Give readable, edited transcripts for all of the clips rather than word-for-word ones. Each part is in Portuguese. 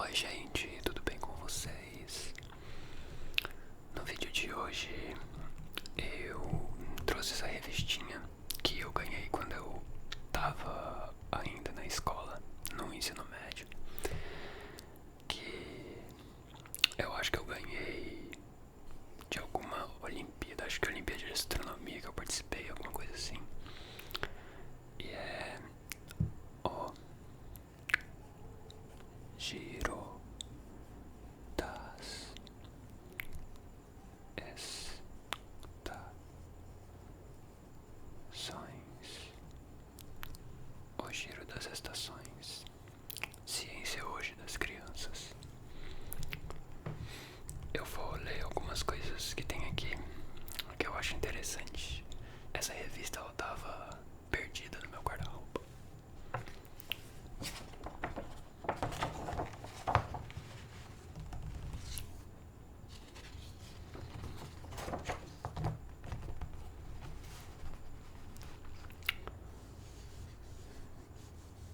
Oi gente, tudo bem com vocês? No vídeo de hoje eu trouxe essa revistinha que eu ganhei quando eu tava ainda na escola, no ensino médio. Que eu acho que eu ganhei de alguma Olimpíada, acho que a Olimpíada de Astronomia que eu participei, alguma coisa assim. E é o Giro das Estações. O Giro das Estações. Ciência hoje das crianças. Eu vou ler algumas coisas que tem aqui que eu acho interessante. Essa revista ela tava perdida no meu guarda-roupa.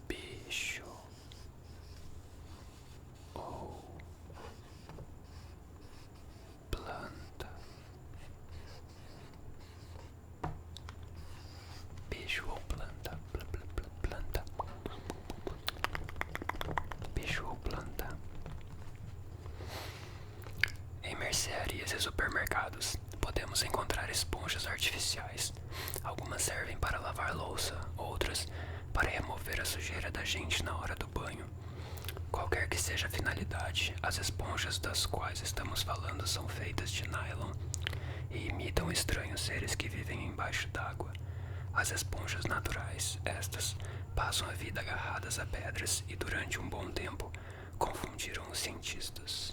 Bicho ou planta. Bicho ou planta. Planta. Bicho ou planta. Em mercearias e supermercados podemos encontrar esponjas artificiais. Algumas servem para lavar louça, outras para remover a sujeira da gente na hora do banho. Qualquer que seja a finalidade, as esponjas das quais estamos falando são feitas de nylon e imitam estranhos seres que vivem embaixo d'água. As esponjas naturais, estas, passam a vida agarradas a pedras e durante um bom tempo confundiram os cientistas.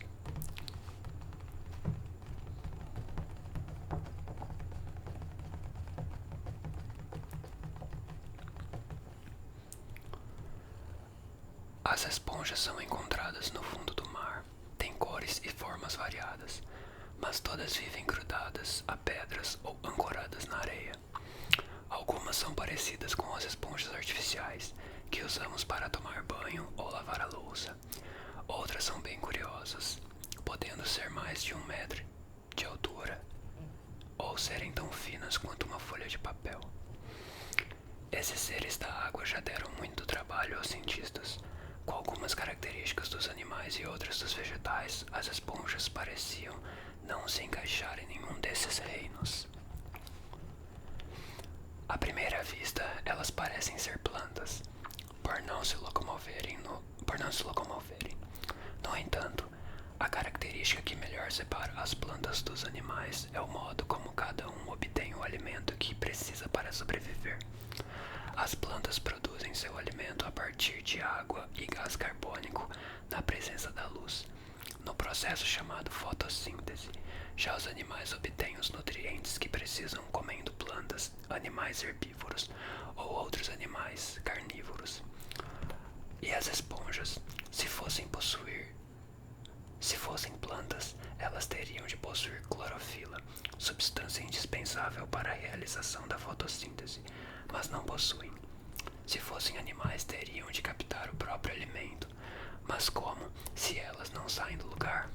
As esponjas são encontradas no fundo do mar, têm cores e formas variadas, mas todas vivem grudadas a pedras ou ancoradas na areia. Algumas são parecidas com as esponjas artificiais que usamos para tomar banho ou lavar a louça. Outras são bem curiosas, podendo ser mais de 1 metro de altura ou serem tão finas quanto uma folha de papel. Esses seres da água já deram muito trabalho aos cientistas. Com algumas características dos animais e outras dos vegetais, as esponjas pareciam não se encaixar em nenhum desses reinos. À primeira vista, elas parecem ser plantas, por não se locomoverem. No entanto, a característica que melhor separa as plantas dos animais é o modo como cada um obtém o alimento que precisa para sobreviver. As plantas produzem seu alimento a partir de água e gás carbônico na presença da luz, no processo chamado fotossíntese. Já os animais obtêm os nutrientes que precisam comendo plantas, animais herbívoros ou outros animais carnívoros. E as esponjas, se fossem plantas, elas teriam de possuir clorofila, substância indispensável para a realização da fotossíntese, mas não possuem. Se fossem animais, teriam de captar o próprio alimento, mas como se elas não saem do lugar?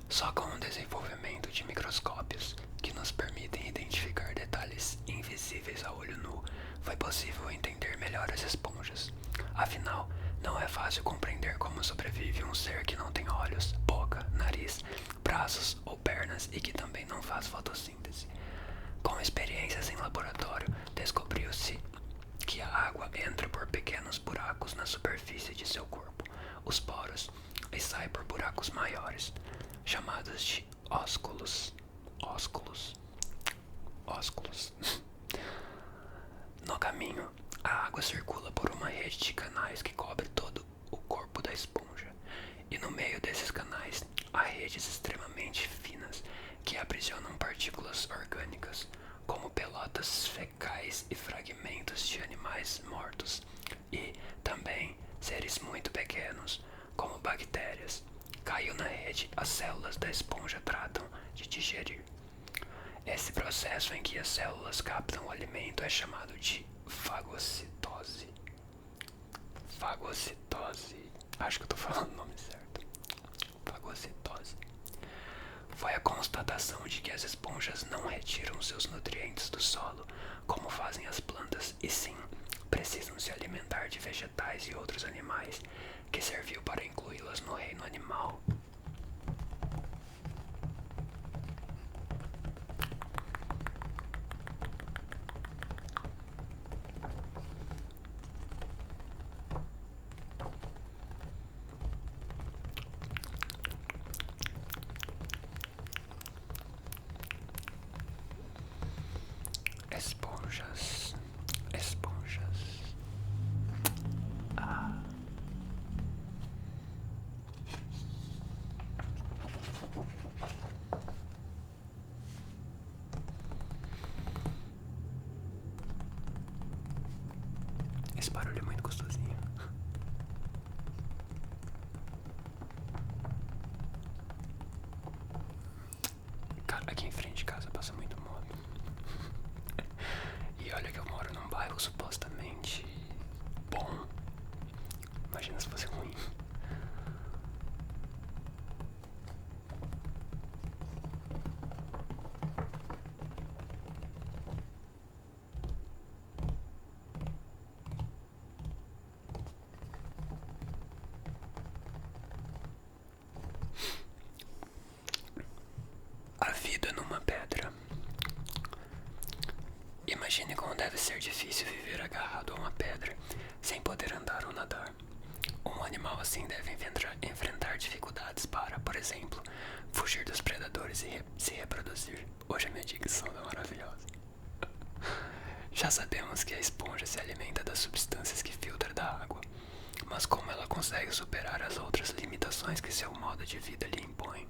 Só com o desenvolvimento de microscópios que nos permitem identificar detalhes invisíveis a olho nu, foi possível entender melhor as esponjas. Afinal, não é fácil compreender como sobrevive um ser que não tem olhos, boca, nariz, braços ou pernas e que também não faz fotossíntese. Com experiências em laboratório, descobriu-se que a água entra por pequenos buracos na superfície de seu corpo, os poros, e sai por buracos maiores, chamados de ósculos. No caminho, a água circula por uma rede de canais que cobre todo o corpo da esponja, e no meio desses canais há redes extremamente finas que aprisionam partículas orgânicas, como pelotas fecais e fragmentos de animais mortos, e também seres muito pequenos, como bactérias. Caiu na rede, as células da esponja tratam de digerir. Esse processo em que as células captam o alimento é chamado de fagocitose. Fagocitose. Acho que eu tô falando o nome certo. Fagocitose. Foi a constatação de que as esponjas não retiram seus nutrientes do solo, como fazem as plantas, e sim, precisam se alimentar de vegetais e outros animais, que serviu para incluí-las no reino animal. Esponjas, esponjas. Ah. Esse barulho é muito gostosinho. Cara, aqui em frente de casa passa muito moto. E olha que eu moro num bairro supostamente bom. Imagina se fosse ruim. A vida numa pedra. Imagine como deve ser difícil viver agarrado a uma pedra, sem poder andar ou nadar. Um animal assim deve enfrentar dificuldades para, por exemplo, fugir dos predadores e se reproduzir. Hoje a minha dicção é maravilhosa. Já sabemos que a esponja se alimenta das substâncias que filtra da água, mas como ela consegue superar as outras limitações que seu modo de vida lhe impõe?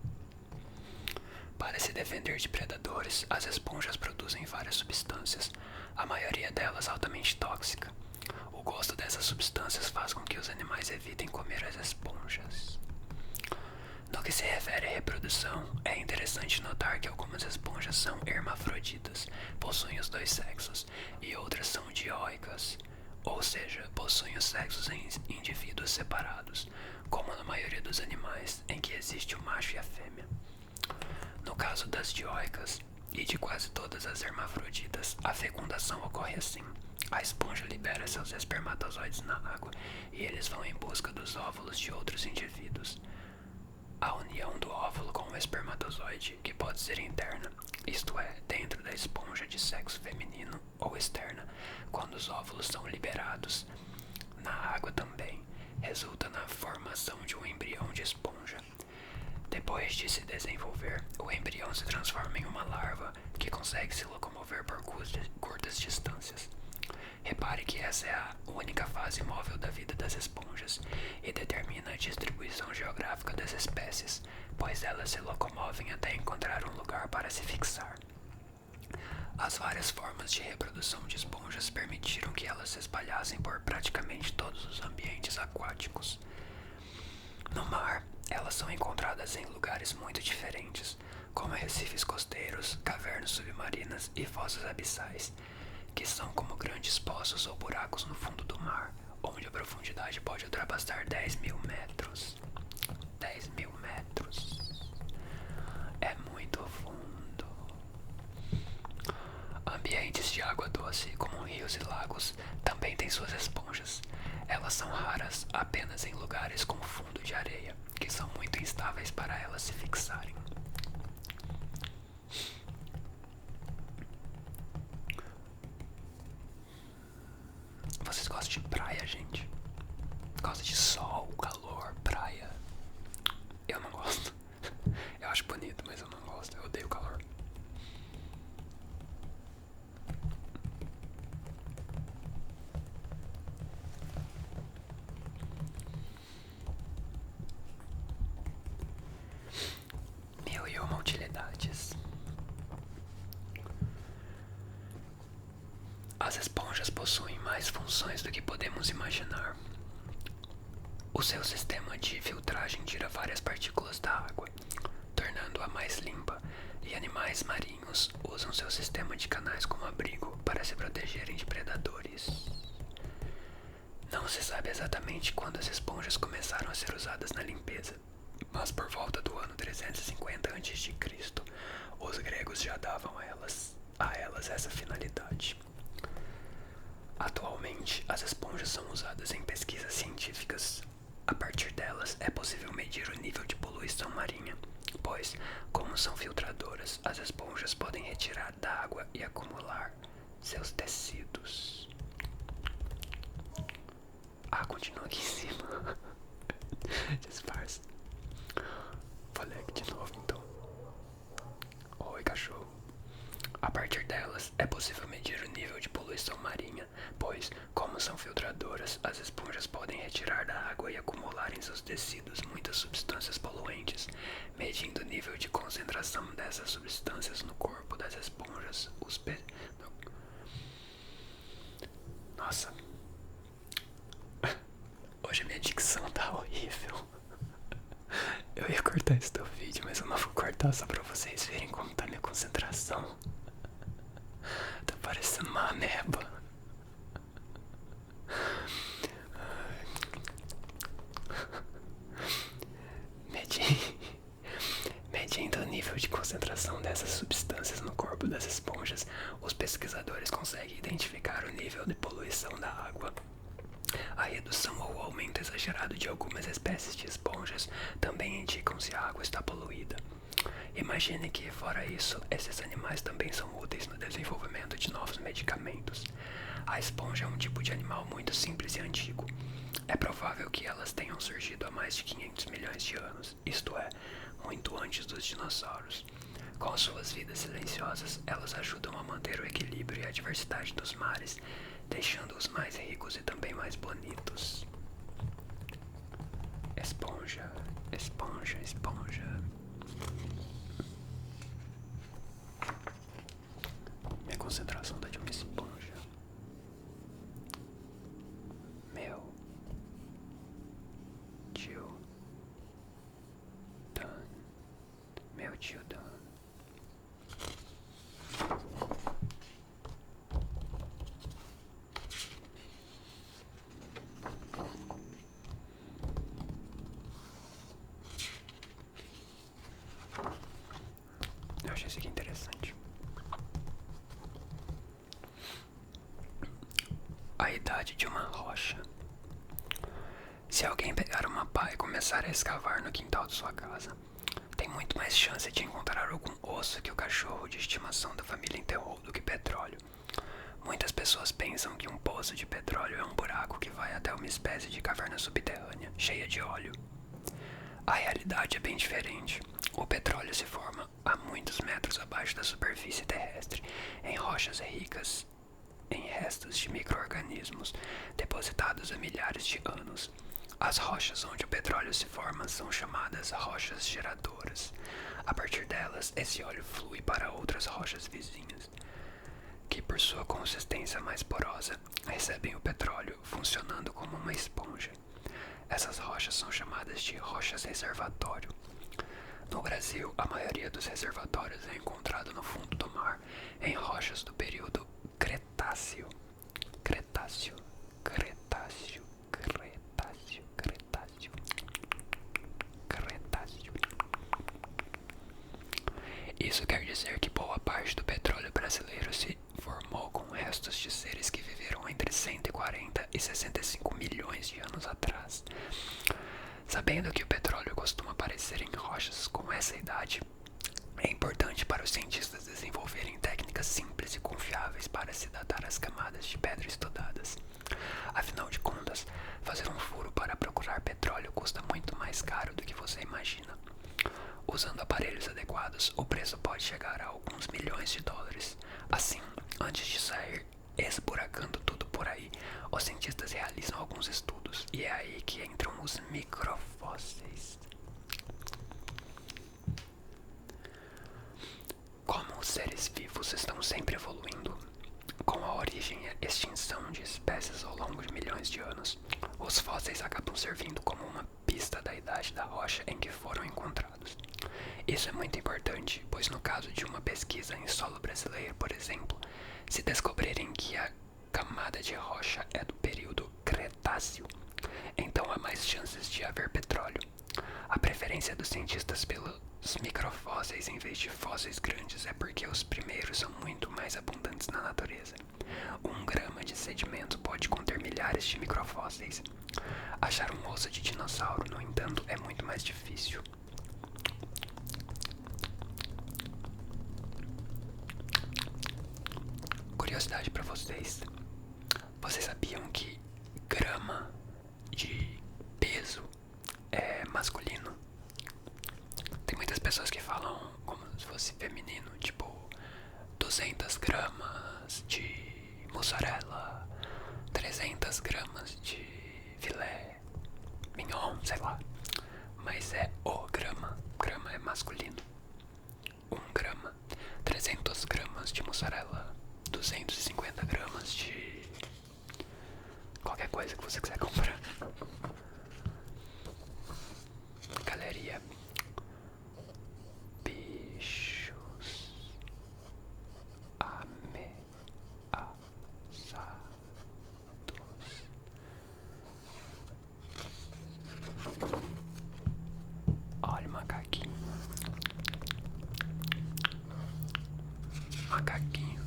Para se defender de predadores, as esponjas produzem várias substâncias, a maioria delas altamente tóxica. O gosto dessas substâncias faz com que os animais evitem comer as esponjas. No que se refere à reprodução, é interessante notar que algumas esponjas são hermafroditas, possuem os dois sexos, e outras são dioicas, ou seja, possuem os sexos em indivíduos separados, como na maioria dos animais, em que existe o macho e a fêmea. No caso das dioicas e de quase todas as hermafroditas, a fecundação ocorre assim. A esponja libera seus espermatozoides na água e eles vão em busca dos óvulos de outros indivíduos. A união do óvulo com o espermatozoide, que pode ser interna, isto é, dentro da esponja de sexo feminino, ou externa, quando os óvulos são liberados na água também, resulta na formação de um embrião de esponja. Depois de se desenvolver, o embrião se transforma em uma larva que consegue se locomover por curtas distâncias. Repare que essa é a única fase móvel da vida das esponjas e determina a distribuição geográfica das espécies, pois elas se locomovem até encontrar um lugar para se fixar. As várias formas de reprodução de esponjas permitiram que elas se espalhassem por praticamente todos os ambientes aquáticos. No mar, elas são encontradas em lugares muito diferentes, como recifes costeiros, cavernas submarinas e fossas abissais, que são como grandes poços ou buracos no fundo do mar, onde a profundidade pode ultrapassar 10.000 metros. 10.000 metros. É muito fundo. Ambientes de água doce, como rios e lagos, também têm suas esponjas. Elas são raras apenas em lugares com fundo de areia, que são muito instáveis para elas se fixarem. Vocês gostam de praia, gente? Gostam de sol, calor, praia? Eu não gosto. Eu acho bonito, mas eu não gosto. Eu odeio calor. Mil e uma utilidades. As esponjas possuem mais funções do que podemos imaginar. O seu sistema de filtragem tira várias partículas da água, tornando-a mais limpa, e animais marinhos usam seu sistema de canais como abrigo para se protegerem de predadores. Não se sabe exatamente quando as esponjas começaram a ser usadas na limpeza, mas por volta do ano 350 a.C., os gregos já davam a elas essa finalidade. Atualmente, as esponjas são usadas em pesquisas científicas. A partir delas, é possível medir o nível de poluição marinha, pois, como são filtradoras, as esponjas podem retirar da água e acumular seus tecidos. Ah, continua aqui em cima. Disfarça. Vou ler aqui de novo, então. Oi, cachorro. A partir delas, é possível medir o nível de poluição marinha, pois, como são filtradoras, as esponjas podem retirar da água e acumular em seus tecidos muitas substâncias poluentes. Medindo o nível de concentração dessas substâncias no corpo das esponjas, Nossa. Hoje a minha dicção tá horrível. Eu ia cortar esse teu vídeo, mas eu não vou cortar só pra vocês verem como tá minha concentração. Tá parecendo uma ameba. Medindo o nível de concentração dessas substâncias no corpo das esponjas, os pesquisadores conseguem identificar o nível de poluição da água. A redução ou aumento exagerado de algumas espécies de esponjas também indicam se a água está poluída. Imagine que, fora isso, esses animais também são úteis no desenvolvimento de novos medicamentos. A esponja é um tipo de animal muito simples e antigo. É provável que elas tenham surgido há mais de 500 milhões de anos, isto é, muito antes dos dinossauros. Com suas vidas silenciosas, elas ajudam a manter o equilíbrio e a diversidade dos mares, deixando-os mais ricos e também mais bonitos. Esponja, esponja, esponja. Minha concentração tá de uma esponja. Meu tio Dan. Meu tio Dan. Eu achei isso aqui interessante. A idade de uma rocha. Se alguém pegar uma pá e começar a escavar no quintal de sua casa, tem muito mais chance de encontrar algum osso que o cachorro de estimação da família enterrou do que petróleo. Muitas pessoas pensam que um poço de petróleo é um buraco que vai até uma espécie de caverna subterrânea, cheia de óleo. A realidade é bem diferente. O petróleo se forma a muitos metros abaixo da superfície terrestre, em rochas ricas em restos de micro-organismos depositados há milhares de anos. As rochas onde o petróleo se forma são chamadas rochas geradoras. A partir delas, esse óleo flui para outras rochas vizinhas, que por sua consistência mais porosa, recebem o petróleo funcionando como uma esponja. Essas rochas são chamadas de rochas reservatório. No Brasil, a maioria dos reservatórios é encontrado no fundo do mar, em rochas do período Cretáceo. Cretáceo, Cretáceo, Cretáceo, Cretáceo, Cretáceo. Isso quer dizer que boa parte do petróleo brasileiro se formou com restos de seres que viveram entre 140 e 65 milhões de anos atrás. Sabendo que o petróleo costuma aparecer em rochas com essa idade, é importante para os cientistas desenvolverem técnicas simples e confiáveis para se datar as camadas de pedra estudadas. Afinal de contas, fazer um furo para procurar petróleo custa muito mais caro do que você imagina. Usando aparelhos adequados, o preço pode chegar a alguns milhões de dólares. Assim, antes de sair esburacando tudo por aí, os cientistas realizam alguns estudos, e é aí que entram os microfósseis. Como os seres vivos estão sempre evoluindo, com a origem e a extinção de espécies ao longo de milhões de anos, os fósseis acabam servindo como uma pista da idade da rocha em que foram encontrados. Isso é muito importante, pois no caso de uma pesquisa em solo brasileiro, por exemplo, se descobrirem que a camada de rocha é do período Cretáceo, potássio, então há mais chances de haver petróleo. A preferência dos cientistas pelos microfósseis em vez de fósseis grandes é porque os primeiros são muito mais abundantes na natureza. 1 grama de sedimento pode conter milhares de microfósseis. Achar um osso de dinossauro, no entanto, é muito mais difícil. Curiosidade para vocês. Vocês sabiam que grama de peso é masculino? Tem muitas pessoas que falam como se fosse feminino, tipo 200 gramas de mussarela, 300 gramas de filé mignon, sei lá. Mas é o grama. Grama é masculino. 1 grama, 300 gramas de mussarela, 250 gramas de qualquer coisa que você quiser comprar. Galeria. Bichos ameaçados. Olha o macaquinho. Macaquinho.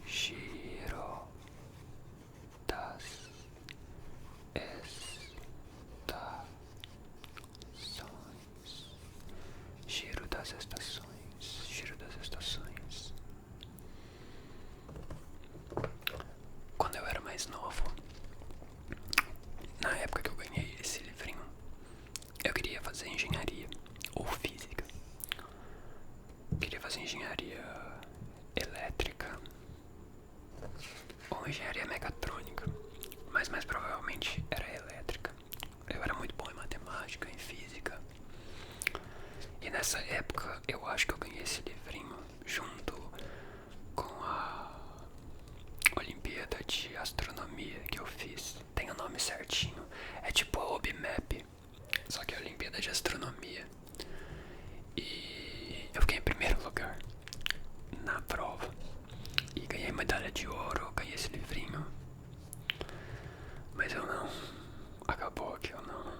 Giro das estações. Giro das estações. Giro das estações. Quando eu era mais novo, na época que eu ganhei esse livrinho, eu queria fazer engenharia ou física. Queria fazer engenharia elétrica ou engenharia mecatrônica, mas mais provavelmente era elétrica. Eu era muito bom em matemática, em física. E nessa época eu acho que eu ganhei esse livrinho junto com a Olimpíada de Astronomia que eu fiz. Tem o nome certinho, é tipo a OBMAP, só que é a Olimpíada de Astronomia. E eu fiquei em primeiro lugar na prova e ganhei medalha de ouro, ganhei esse livrinho. Mas eu não, acabou que eu não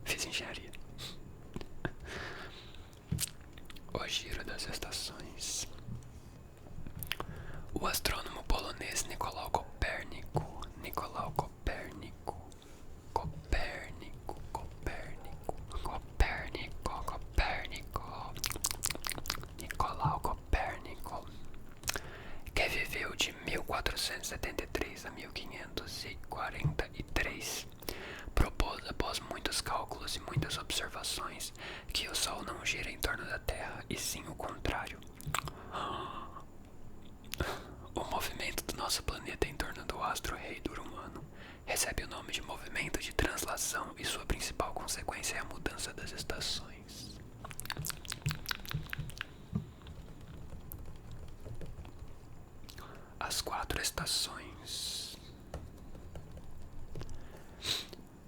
fiz engenharia. O giro das estações. O astrônomo polonês Nicolau Copérnico, Nicolau Copérnico, Copérnico, Copérnico, Copérnico, Copérnico, Nicolau Copérnico, que viveu de 1473 a 1543, propôs após muitos cálculos e muitas observações que o Sol não gira em torno da Terra e sim o contrário. O movimento do nosso planeta em torno do astro-rei do humano recebe o nome de movimento de translação e sua principal consequência é a mudança das estações. As 4 estações.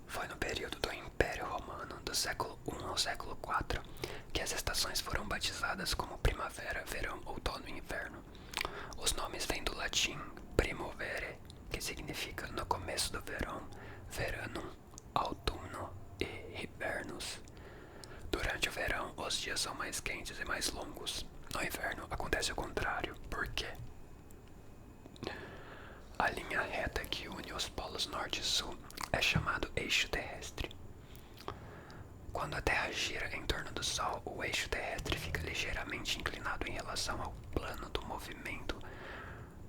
Foi no período do Império Romano, do século I ao século IV, que as estações foram batizadas como primavera, verão, outono e inverno. Os nomes vêm do latim primavere, que significa no começo do verão, veranum, autunno e hibernus. Durante o verão, os dias são mais quentes e mais longos. No inverno, acontece o contrário. Por quê? A linha reta que une os polos norte e sul é chamado eixo terrestre. Quando a Terra gira em torno do Sol, o eixo terrestre fica ligeiramente inclinado em relação ao plano do movimento.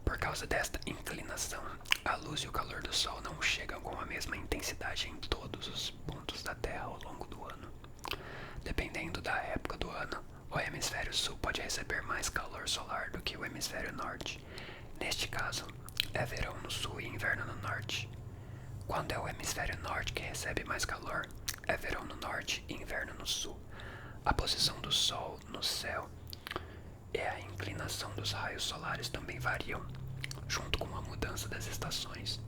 Por causa desta inclinação, a luz e o calor do Sol não chegam com a mesma intensidade em todos os pontos da Terra ao longo do ano. Dependendo da época do ano, o hemisfério sul pode receber mais calor solar do que o hemisfério norte. Neste caso, é verão no sul e inverno no norte. Quando é o hemisfério norte que recebe mais calor, é verão no norte e inverno no sul. A posição do Sol no céu e a inclinação dos raios solares também variam, junto com a mudança das estações.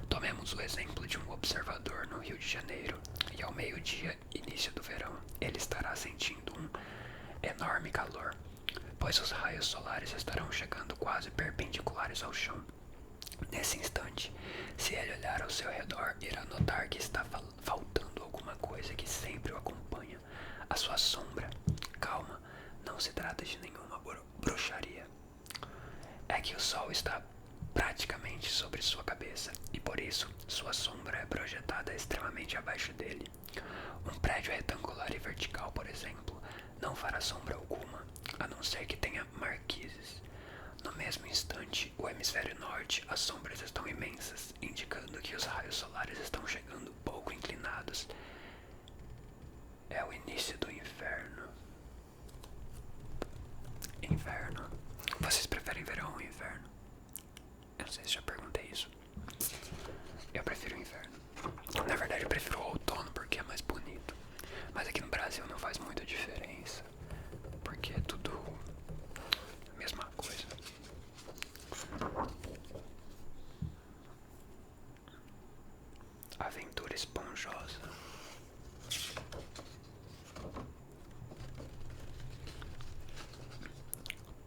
Tomemos o exemplo de um observador no Rio de Janeiro, e ao meio-dia, início do verão, ele estará sentindo um enorme calor, pois os raios solares estarão chegando quase perpendiculares ao chão. Nesse instante, se ele olhar ao seu redor, irá notar que está faltando alguma coisa que sempre o acompanha, a sua sombra. Calma, não se trata de nenhuma bruxaria. É que o sol está praticamente sobre sua cabeça e por isso sua sombra é projetada extremamente abaixo dele. Um prédio retangular e vertical, por exemplo, não fará sombra alguma, a não ser que tenha marquises. No mesmo instante, o hemisfério norte, as sombras estão imensas, indicando que os raios solares estão chegando pouco inclinados. É o início do inverno. Inverno. Vocês preferem verão ou inverno? Eu não sei se já perguntei isso. Eu prefiro o inverno. Na verdade, eu prefiro o outono porque é mais bonito. Mas aqui no Brasil não faz muita diferença, porque é tudo a mesma coisa. Aventura esponjosa.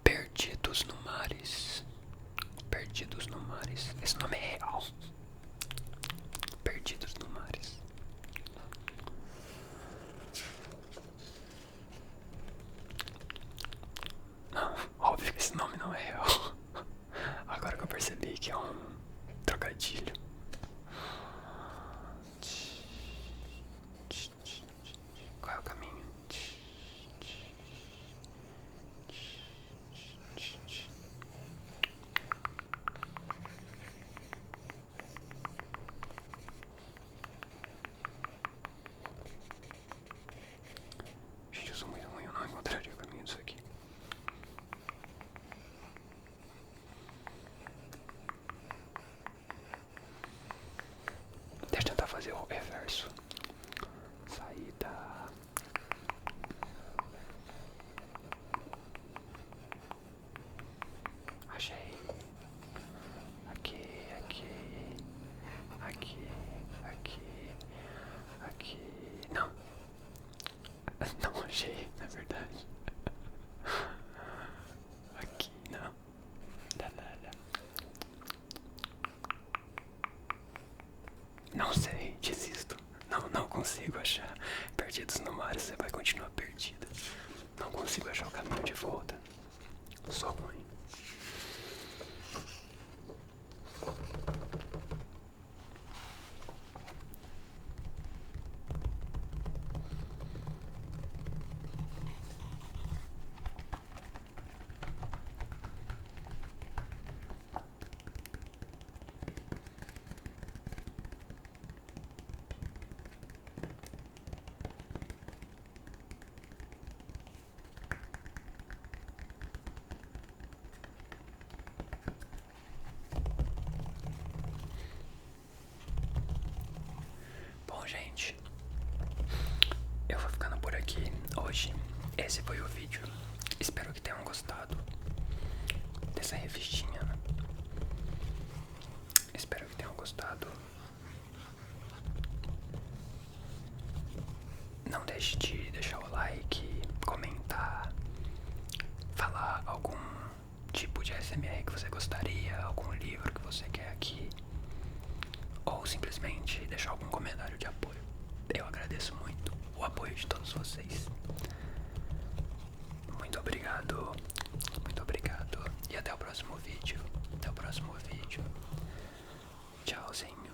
Perdidos no Mares. Perdidos no Mares. Esse nome é real. Perdidos no Mares. Não, óbvio que esse nome não é real. Agora que eu percebi que é um trocadilho. Qual é o caminho? Gente, eu sou muito ruim, eu não encontraria o caminho disso aqui. Deixa eu tentar fazer o reverso. Saída. Achei. Aqui, aqui. Aqui, aqui. Aqui. Não. Não achei, na verdade. Aqui, não. Não sei, desisto. Não consigo achar. Perdidos no mar, você vai continuar perdida. Não consigo achar o caminho de volta. Sou ruim. Bom, gente, eu vou ficando por aqui hoje. Esse foi o vídeo. Espero que tenham gostado dessa revistinha, né? Espero que tenham gostado. Não deixe de deixar o like, comentar, falar algum tipo de ASMR que você gostaria, algum livro que você quer aqui, ou simplesmente deixar algum comentário de apoio. Eu agradeço muito o apoio de todos vocês. Muito obrigado, e até o próximo vídeo. Tchauzinho.